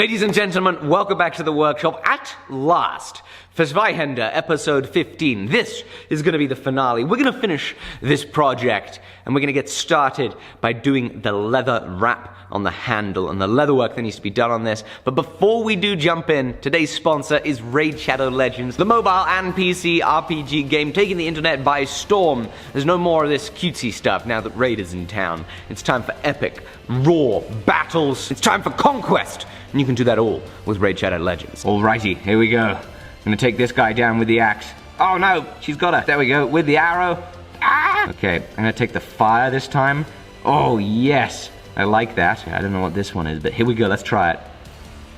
Ladies and gentlemen, welcome back to the workshop at last for ZWEIHANDER episode 15. This is going to be the finale. We're going to finish this project and we're going to get started by doing the leather wrap on the handle and the leather work that needs to be done on this. But before we do jump in, today's sponsor is Raid Shadow Legends, the mobile and PC RPG game taking the internet by storm. There's no more of this cutesy stuff now that Raid is in town. It's time for epic, raw battles. It's time for conquest. And you can do that all with Raid Shadow Legends. Alrighty, here we go. I'm gonna take this guy down with the axe. Oh no, she's got her. There we go, with the arrow. Ah! Okay, I'm gonna take the fire this time. Oh yes, I like that. I don't know what this one is, but here we go, let's try it.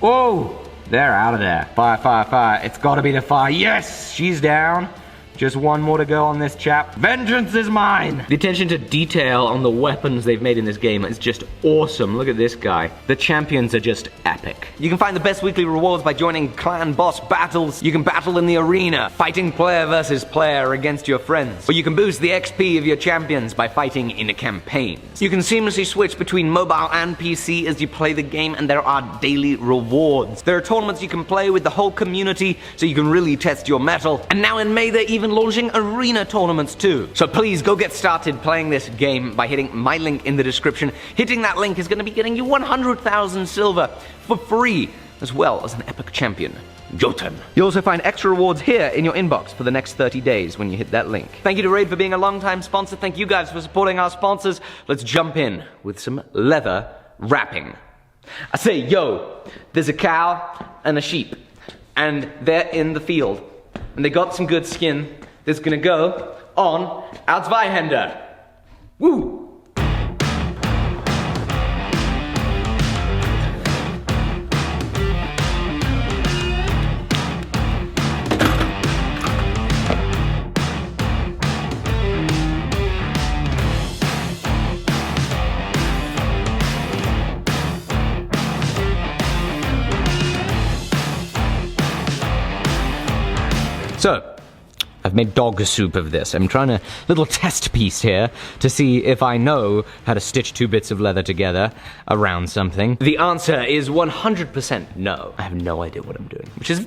Whoa, they're out of there. Fire, fire, fire. It's gotta be the fire. Yes, she's down. Just one more to go on this chap. Vengeance is mine! The attention to detail on the weapons they've made in this game is just awesome. Look at this guy. The champions are just epic. You can find the best weekly rewards by joining clan boss battles. You can battle in the arena, fighting player versus player against your friends. Or you can boost the XP of your champions by fighting in campaigns. You can seamlessly switch between mobile and PC as you play the game, and there are daily rewards. There are tournaments you can play with the whole community, so you can really test your mettle. And now in May, they're even launching arena tournaments too. So please go get started playing this game by hitting my link in the description. Hitting that link is going to be getting you 100,000 silver for free, as well as an epic champion, Jotun. You'll also find extra rewards here in your inbox for the next 30 days when you hit that link. Thank you to Raid for being a long-time sponsor. Thank you guys for supporting our sponsors. Let's jump in with some leather wrapping. I say, yo, there's a cow and a sheep, and they're in the field. And they got some good skin that's gonna go on our ZWEIHANDER. Woo! So, I've made dog soup of this. I'm trying a little test piece here to see if I know how to stitch two bits of leather together around something. The answer is 100% no. I have no idea what I'm doing, which is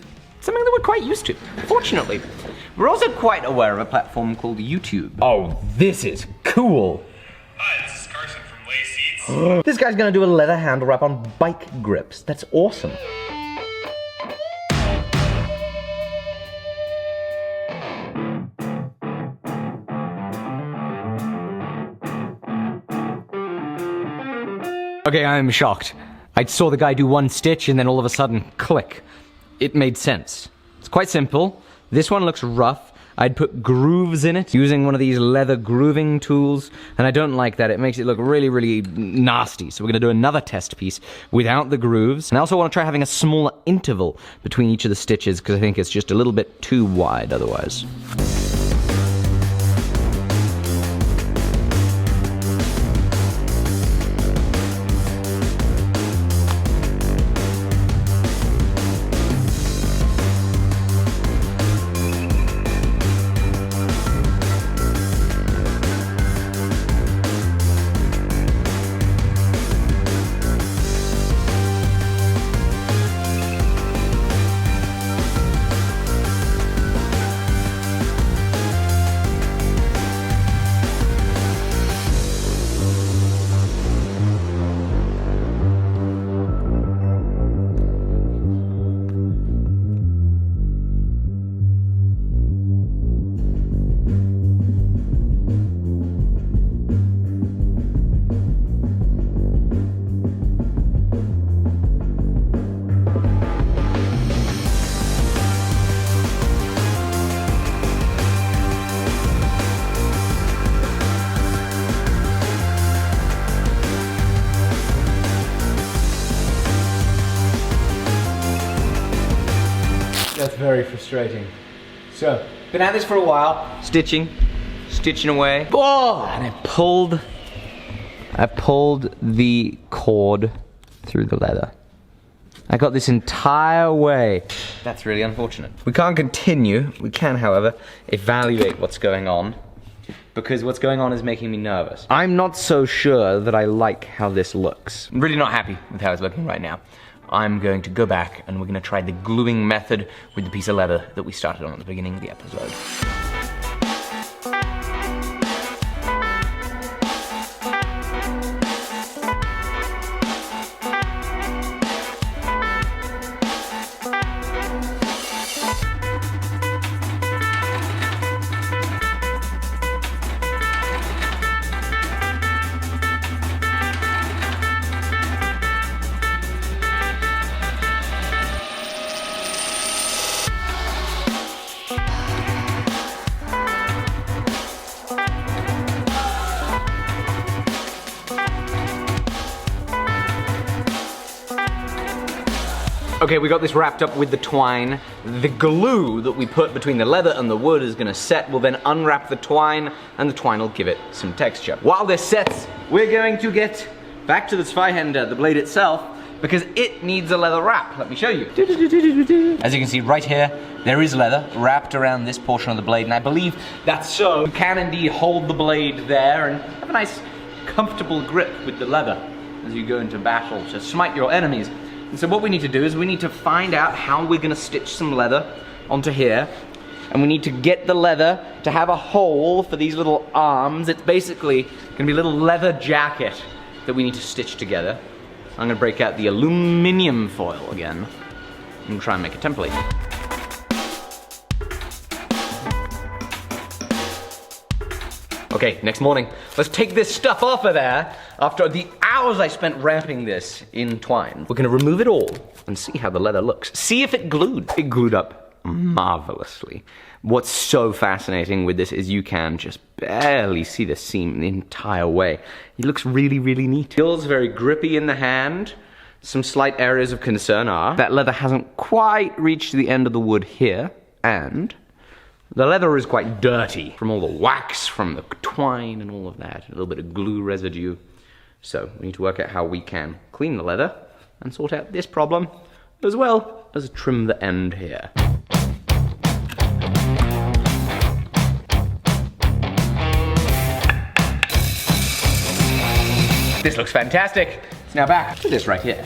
something that we're quite used to. Fortunately, we're also quite aware of a platform called YouTube. Oh, this is cool. Hi, this is Carson from Lay Seats. This guy's gonna do a leather handle wrap on bike grips. That's awesome. Okay, I'm shocked. I saw the guy do one stitch and then all of a sudden, click. It made sense. It's quite simple. This one looks rough. I'd put grooves in it using one of these leather grooving tools, and I don't like that. It makes it look really, really nasty. So we're gonna do another test piece without the grooves. And I also wanna try having a smaller interval between each of the stitches because I think it's just a little bit too wide otherwise. That's very frustrating. So, been at this for a while, stitching away. Oh, and I pulled the cord through the leather. I got this entire way. That's really unfortunate. We can't continue. We can, however, evaluate what's going on, because what's going on is making me nervous. I'm not so sure that I like how this looks. I'm really not happy with how it's looking right now. I'm going to go back and we're going to try the gluing method with the piece of leather that we started on at the beginning of the episode. Okay, we got this wrapped up with the twine. The glue that we put between the leather and the wood is gonna set. We'll then unwrap the twine, and the twine will give it some texture. While this sets, we're going to get back to the ZWEIHANDER, the blade itself, because it needs a leather wrap. Let me show you. As you can see right here, there is leather wrapped around this portion of the blade, and I believe that's so you can indeed hold the blade there and have a nice, comfortable grip with the leather as you go into battle to smite your enemies. And so what we need to do is we need to find out how we're gonna stitch some leather onto here. And we need to get the leather to have a hole for these little arms. It's basically gonna be a little leather jacket that we need to stitch together. I'm gonna break out the aluminum foil again and try and make a template. Okay, next morning. Let's take this stuff off of there. After the hours I spent wrapping this in twine, we're gonna remove it all and see how the leather looks. See if it glued. It glued up marvelously. What's so fascinating with this is you can just barely see the seam the entire way. It looks really, really neat. Feels very grippy in the hand. Some slight areas of concern are that leather hasn't quite reached the end of the wood here, and the leather is quite dirty from all the wax from the twine and all of that. A little bit of glue residue. So we need to work out how we can clean the leather and sort out this problem, as well as trim the end here. This looks fantastic. It's now back to this right here.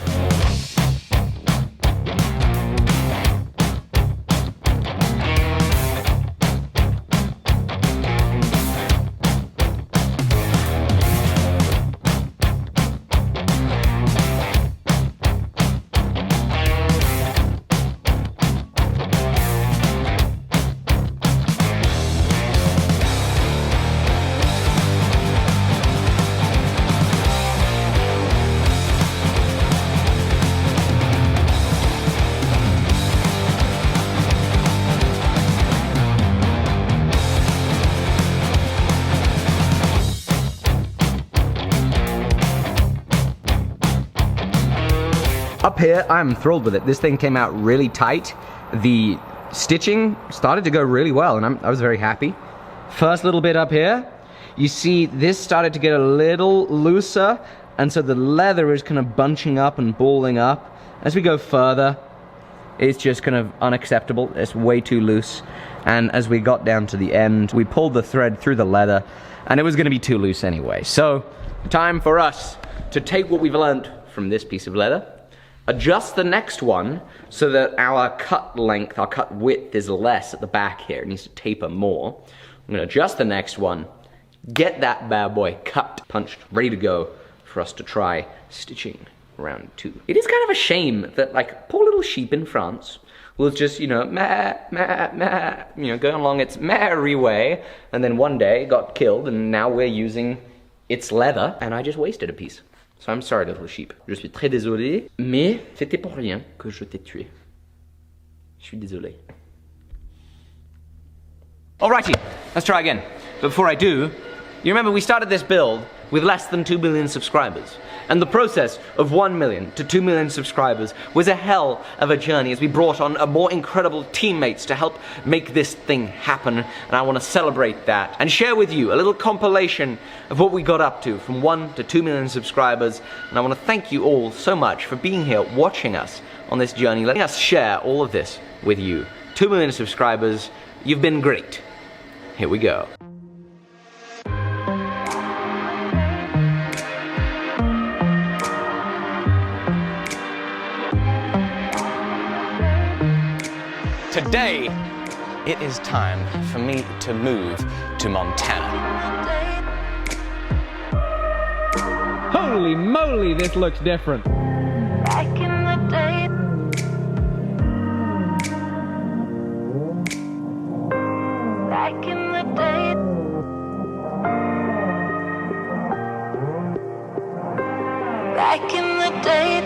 Up here, I'm thrilled with it. This thing came out really tight. The stitching started to go really well, and I was very happy. First little bit up here, you see this started to get a little looser, and so the leather is kind of bunching up and balling up. As we go further, it's just kind of unacceptable. It's way too loose. And as we got down to the end, we pulled the thread through the leather, and it was gonna be too loose anyway. So, time for us to take what we've learned from this piece of leather, adjust the next one so that our cut length, our cut width is less at the back here. It needs to taper more. I'm gonna adjust the next one, get that bad boy cut, punched, ready to go for us to try stitching round 2. It is kind of a shame that, like, poor little sheep in France will just, you know, meh, meh, meh, you know, going along its merry way, and then one day got killed, and now we're using its leather, and I just wasted a piece. So I'm sorry, little sheep. Je suis très désolé, mais c'était pour rien que je t'ai tué. Je suis désolé. Alrighty, let's try again. But before I do, you remember we started this build with less than 2 million subscribers. And the process of 1 million to 2 million subscribers was a hell of a journey as we brought on more incredible teammates to help make this thing happen. And I want to celebrate that and share with you a little compilation of what we got up to from 1 to 2 million subscribers. And I want to thank you all so much for being here, watching us on this journey, letting us share all of this with you. 2 million subscribers, you've been great. Here we go. Today, it is time for me to move to Montana. Holy moly, this looks different. Back in the day. Back in the day. Back in the day.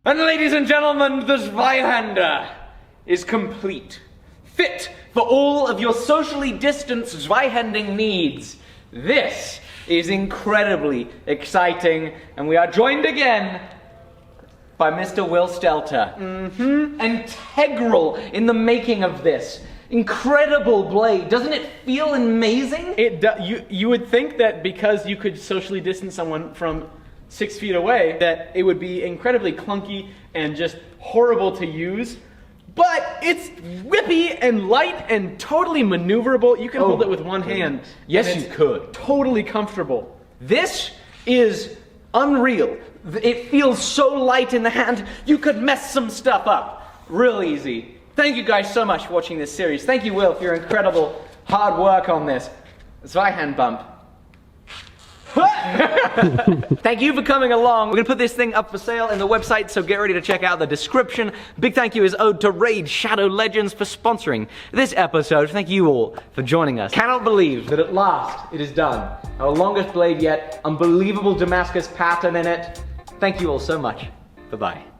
And ladies and gentlemen, the ZWEIHANDER is complete. Fit for all of your socially distanced Zweihanding needs. This is incredibly exciting, and we are joined again by Mr. Will Stelter. Integral in the making of this. Incredible blade. Doesn't it feel amazing? You would think that because you could socially distance someone from 6 feet away, that it would be incredibly clunky and just horrible to use. But it's whippy and light and totally maneuverable. You can hold it with one hand. Yes, and you it's could. Totally comfortable. This is unreal. It feels so light in the hand, you could mess some stuff up real easy. Thank you guys so much for watching this series. Thank you, Will, for your incredible hard work on this. Zweihand bump. Thank you for coming along. We're gonna put this thing up for sale in the website, so get ready to check out the description. Big thank you is owed to Raid Shadow Legends for sponsoring this episode. Thank you all for joining us. Cannot believe that at last it is done. Our longest blade yet, unbelievable Damascus pattern in it. Thank you all so much. Bye-bye.